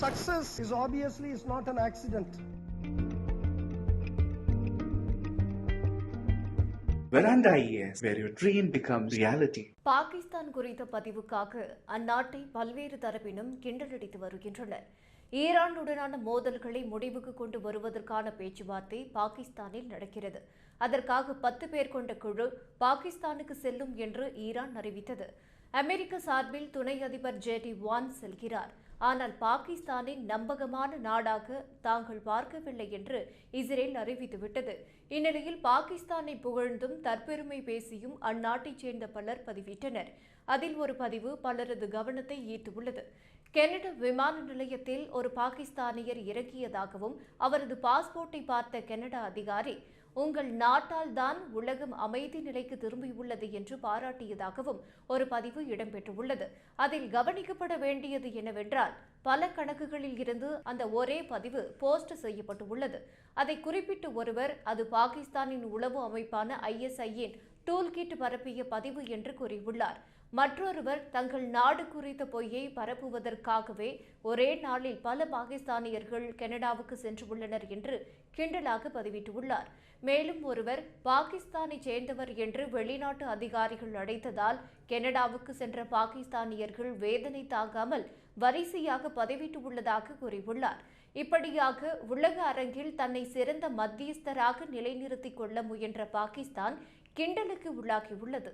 Success is obviously not an accident. Veranda IAS, where your dream becomes reality. Pakistan குறித்த பதிவுக்காக அந்நாட்டை பல்வேறு தரப்பினும் கிண்டலடித்து வருகின்றனர். ஈரானுடனான மோதல்களை முடிவுக்கு கொண்டு வருவதற்கான பேச்சுவார்த்தை பாகிஸ்தானில் நடக்கிறது. அதற்காக 10 பேர் கொண்ட குழு பாகிஸ்தானுக்கு செல்லும் என்று ஈரான் அறிவித்தது. அமெரிக்க சார்பில் துணை அதிபர் ஜேடி வான்ஸ் செல்கிறார். ஆனால் பாகிஸ்தானை நம்பகமான நாடாக தாங்கள் பார்க்கவில்லை என்று இஸ்ரேல் அறிவித்துவிட்டது. இந்நிலையில் பாகிஸ்தானை புகழ்ந்தும் தற்பெருமை பேசியும் அந்நாட்டைச் சேர்ந்த பலர் பதிவிட்டனர். அதில் ஒரு பதிவு பலரது கவனத்தை ஈர்த்துள்ளது. கெனடா விமான நிலையத்தில் ஒரு பாகிஸ்தானியர் இறங்கியதாகவும் அவரது பாஸ்போர்ட்டை பார்த்த கெனடா அதிகாரி, உங்கள் நாட்டால் தான் உலகம் அமைதி நிலைக்கு திரும்பியுள்ளது என்று பாராட்டியதாகவும் ஒரு பதிவு இடம்பெற்றுள்ளது. அதில் கவனிக்கப்பட வேண்டியது என்னவென்றால், பல கணக்குகளில் இருந்து அந்த ஒரே பதிவு போஸ்ட் செய்யப்பட்டுள்ளது. அதை குறிப்பிட்டு ஒருவர் அது பாகிஸ்தானின் உளவு அமைப்பான ISIயின் டூல்கிட் பரப்பிய பதிவு என்று கூறியுள்ளார். மற்றொருவர் தங்கள் நாடு குறித்த பொய்யை பரப்புவதற்காகவே ஒரே நாளில் பல பாகிஸ்தானியர்கள் கனடாவுக்கு சென்றுள்ளனர் என்று கிண்டலாக பதிவிட்டுள்ளார். மேலும் ஒருவர் பாகிஸ்தானை சேர்ந்தவர் என்று வெளிநாட்டு அதிகாரிகள் அழைத்ததால் கனடாவுக்கு சென்ற பாகிஸ்தானியர்கள் வேதனை தாங்காமல் வரிசையாக பதிவிட்டுள்ளதாக கூறியுள்ளார். இப்படியாக உலக அரங்கில் தன்னை சிறந்த மத்தியஸ்தராக நிலைநிறுத்திக் கொள்ள முயன்ற பாகிஸ்தான் கிண்டலுக்கு உள்ளாகியுள்ளது.